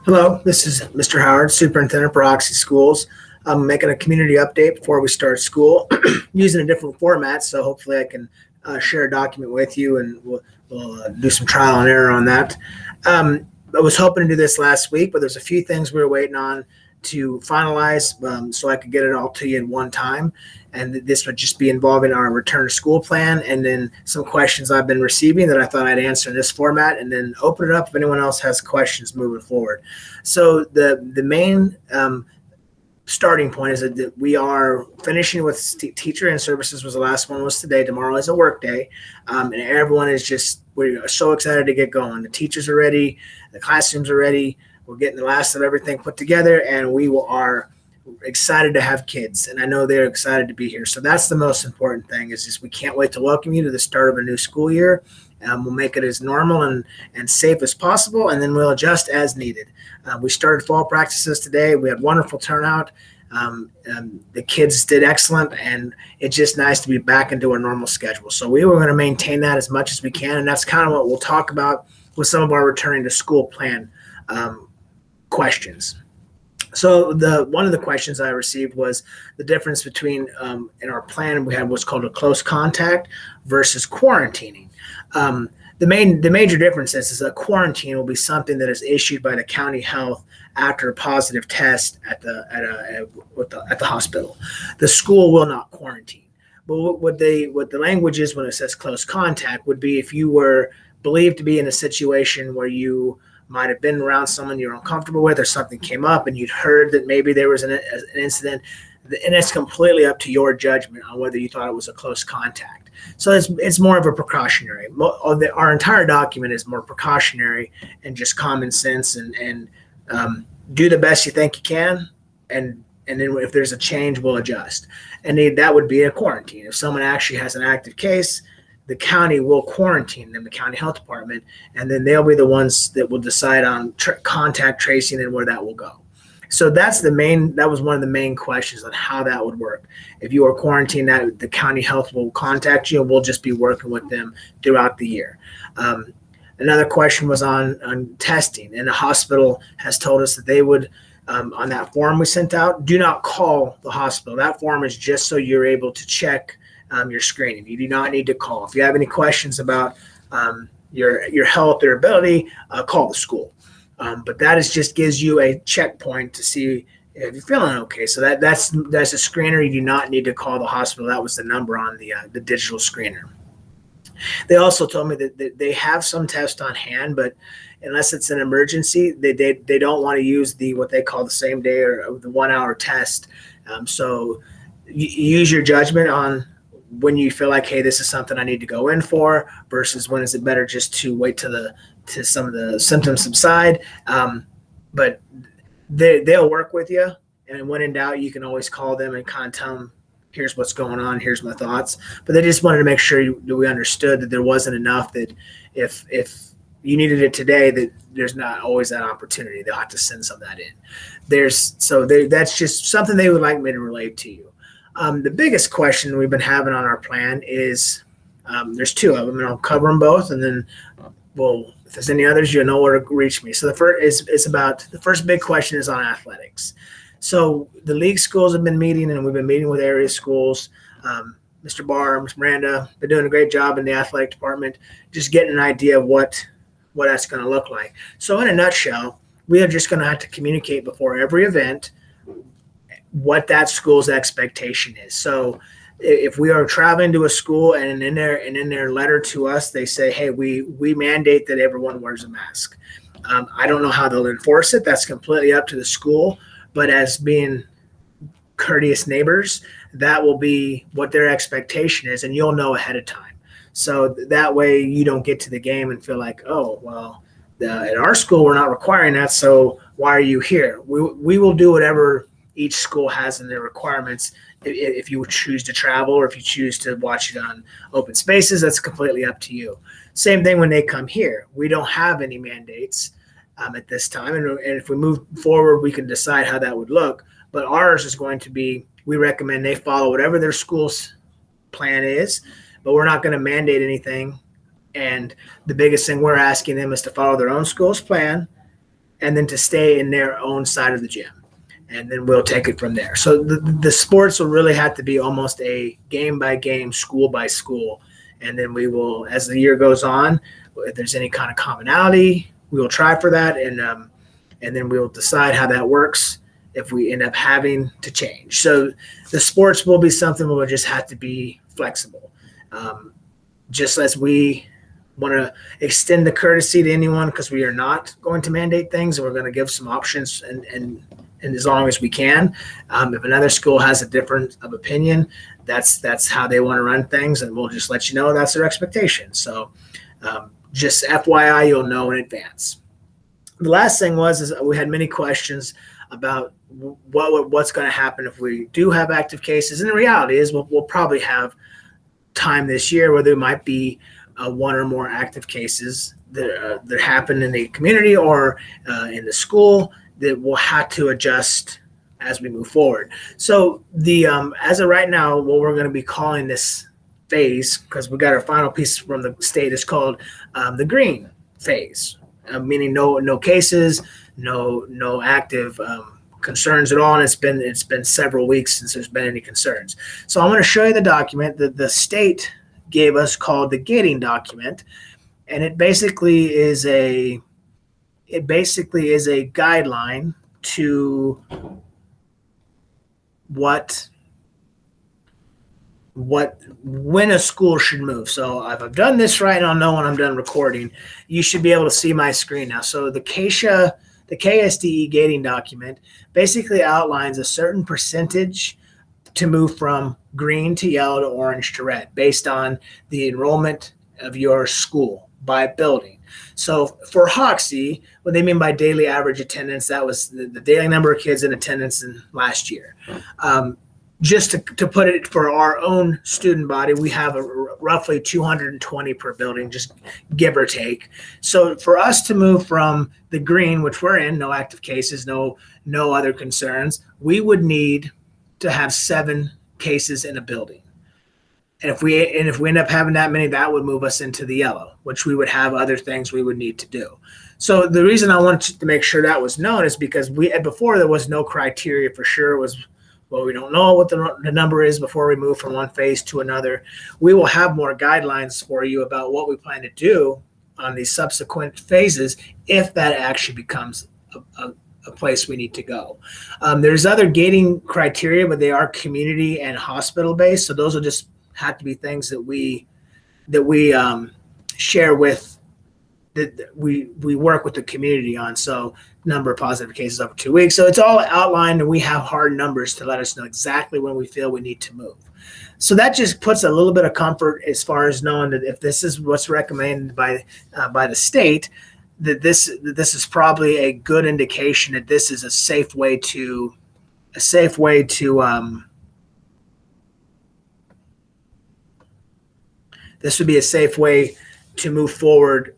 Hello, this is Mr. Howard, Superintendent for Oxy Schools. I'm making a community update before we start school using a different format, so hopefully I can share a document with you and we'll do some trial and error on that. I was hoping to do this last week, but there's a few things we were waiting on to finalize so I could get it all to you in one time. And this would just be involving our return to school plan and then some questions I've been receiving that I thought I'd answer in this format and then open it up if anyone else has questions moving forward. So the main starting point is that we are finishing with teacher and services was the last one was today. Tomorrow is a work day. And everyone is just, we're so excited to get going. The teachers are ready. The classrooms are ready. We're getting the last of everything put together and are excited to have kids. And I know they're excited to be here. So that's the most important thing is just we can't wait to welcome you to the start of a new school year. We'll make it as normal and safe as possible, and then we'll adjust as needed. We started fall practices today. We had wonderful turnout. The kids did excellent, and it's just nice to be back into a normal schedule. So we were going to maintain that as much as we can, and that's kind of what we'll talk about with some of our returning to school plan questions. So one of the questions I received was the difference between in our plan we had what's called a close contact versus quarantining. The major difference is a quarantine will be something that is issued by the county health after a positive test at the hospital. The school will not quarantine. But what the language is when it says close contact would be if you were believed to be in a situation where you might have been around someone you're uncomfortable with or something came up and you'd heard that maybe there was an incident, and it's completely up to your judgment on whether you thought it was a close contact. So it's more of a precautionary. Our entire document is more precautionary and just common sense and do the best you think you can, and then if there's a change, we'll adjust. And that would be a quarantine. If someone actually has an active case, the county will quarantine them, the county health department, and then they'll be the ones that will decide on contact tracing and where that will go. So that was one of the main questions on how that would work. If you are quarantined, that the county health will contact you and we'll just be working with them throughout the year. Another question was on testing, and the hospital has told us that they would, on that form we sent out, do not call the hospital. That form is just so you're able to check your screening. You do not need to call. If you have any questions about your health or ability, call the school. But that just gives you a checkpoint to see if you're feeling okay. So that's a screener. You do not need to call the hospital. That was the number on the digital screener. They also told me that they have some tests on hand, but unless it's an emergency, they don't want to use what they call the same day or the 1 hour test. So you use your judgment on when you feel like, hey, this is something I need to go in for, versus when is it better just to wait to some of the symptoms subside. But they'll work with you, and when in doubt, you can always call them and kind of tell them, here's what's going on, here's my thoughts. But they just wanted to make sure that we understood that there wasn't enough, that if you needed it today, that there's not always that opportunity. They'll have to send some of that in. That's just something they would like me to relate to you. The biggest question we've been having on our plan is there's two of them, and I'll cover them both, and then if there's any others, you'll know where to reach me. So the first big question is on athletics. So the league schools have been meeting, and we've been meeting with area schools. Mr. Barr, Ms. Miranda, been doing a great job in the athletic department, just getting an idea of what that's going to look like. So in a nutshell, we are just going to have to communicate before every event what that school's expectation is. So if we are traveling to a school and in their letter to us, they say, hey, we mandate that everyone wears a mask. I don't know how they'll enforce it. That's completely up to the school. But as being courteous neighbors, that will be what their expectation is, and you'll know ahead of time. So that way you don't get to the game and feel like, oh, well, at our school we're not requiring that, so why are you here? We will do whatever each school has in their requirements. If you choose to travel or if you choose to watch it on open spaces, that's completely up to you. Same thing when they come here. We don't have any mandates at this time. And if we move forward, we can decide how that would look. But ours is going to be, we recommend they follow whatever their school's plan is, but we're not going to mandate anything. And the biggest thing we're asking them is to follow their own school's plan and then to stay in their own side of the gym. And then we'll take it from there. So the sports will really have to be almost a game by game, school by school. And then we will, as the year goes on, if there's any kind of commonality, we will try for that. And then we'll decide how that works if we end up having to change. So the sports will be something where we'll just have to be flexible. Just as we want to extend the courtesy to anyone, because we are not going to mandate things, and we're going to give some options and as long as we can. If another school has a different of opinion, that's how they want to run things, and we'll just let you know that's their expectation. So just FYI, you'll know in advance. The last thing is we had many questions about what's going to happen if we do have active cases. And the reality is we'll probably have time this year where there might be one or more active cases that happen in the community or in the school that we'll have to adjust as we move forward. So the as of right now, what we're going to be calling this phase, because we got our final piece from the state, is called the green phase, meaning no cases, no active concerns at all, and it's been several weeks since there's been any concerns. So I'm going to show you the document that the state gave us called the gating document, and it basically is a guideline to when a school should move. So if I've done this right, I'll know when I'm done recording. You should be able to see my screen now. So the KSDE gating document basically outlines a certain percentage to move from green to yellow to orange to red based on the enrollment of your school by building. So for Hoxie, what they mean by daily average attendance, that was the daily number of kids in attendance in last year. Just to put it for our own student body, we have roughly 220 per building, just give or take. So for us to move from the green, which we're in, no active cases, no other concerns, we would need to have 7 cases in a building. And if we end up having that many, that would move us into the yellow, which we would have other things we would need to do. So the reason I wanted to make sure that was known is because before there was no criteria for sure. It was, well, we don't know what the number is before we move from one phase to another. We will have more guidelines for you about what we plan to do on these subsequent phases if that actually becomes a place we need to go. There's other gating criteria, but they are community and hospital based. So those will just have to be things that we share with, that we work with the community on. So number of positive cases over 2 weeks. So it's all outlined, and we have hard numbers to let us know exactly when we feel we need to move. So that just puts a little bit of comfort as far as knowing that if this is what's recommended by the state, that this is probably a good indication that this is a safe way to this would be a safe way to move forward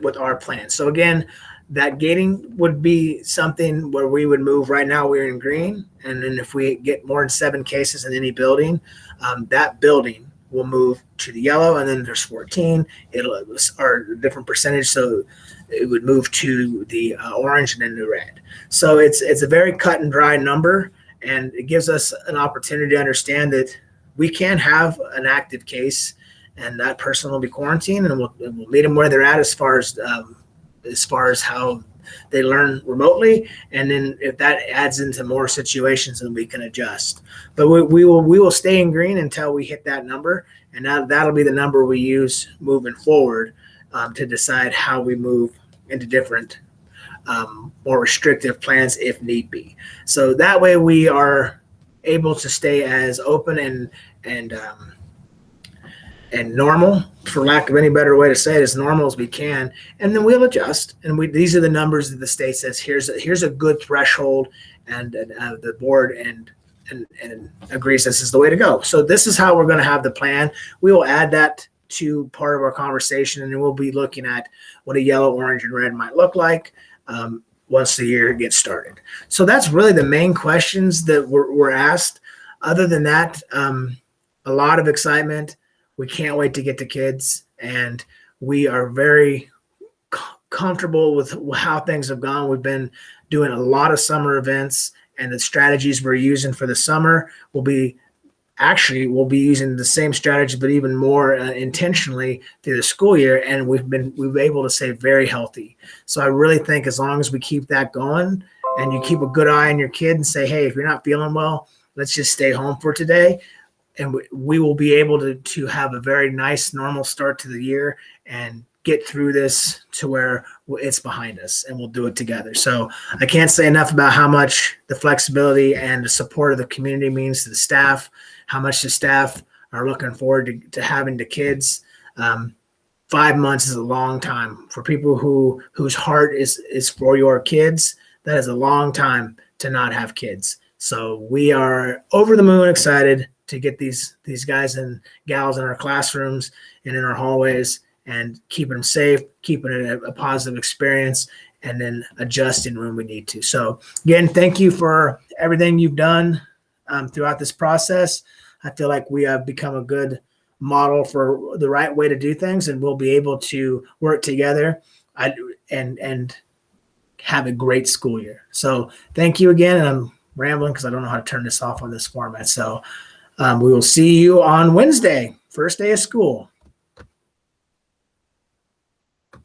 with our plan. So again, that gating would be something where we would move. Right now we're in green, and then if we get more than 7 cases in any building, that building will move to the yellow, and then there's 14. Or a different percentage, so it would move to the orange and then the red. So it's a very cut and dry number, and it gives us an opportunity to understand that we can have an active case, and that person will be quarantined, and we'll meet them where they're at as far as how they learn remotely. And then if that adds into more situations, then we can adjust. But we will stay in green until we hit that number, and that'll be the number we use moving forward to decide how we move into different more restrictive plans if need be. So that way we are able to stay as open and normal, for lack of any better way to say it, as normal as we can, and then we'll adjust. And these are the numbers that the state says here's a good threshold, and the board and agrees this is the way to go. So this is how we're going to have the plan. We will add that to part of our conversation, and then we'll be looking at what a yellow, orange, and red might look like once the year gets started. So that's really the main questions that were asked. Other than that, a lot of excitement. We can't wait to get to kids, and we are very comfortable with how things have gone. We've been doing a lot of summer events, and the strategies we're using for the summer will be we'll be using the same strategy, but even more intentionally through the school year. And we've been able to stay very healthy. So I really think as long as we keep that going and you keep a good eye on your kid and say, hey, if you're not feeling well, let's just stay home for today. And we will be able to have a very nice, normal start to the year and get through this to where it's behind us, and we'll do it together. So I can't say enough about how much the flexibility and the support of the community means to the staff, how much the staff are looking forward to having the kids. 5 months is a long time for people whose heart is for your kids. That is a long time to not have kids. So we are over the moon excited to get these guys and gals in our classrooms and in our hallways, and keeping them safe, keeping it a positive experience, and then adjusting when we need to. So again, thank you for everything you've done throughout this process. I feel like we have become a good model for the right way to do things, and we'll be able to work together and have a great school year. So thank you again. And I'm rambling because I don't know how to turn this off on this format. So we will see you on Wednesday, first day of school.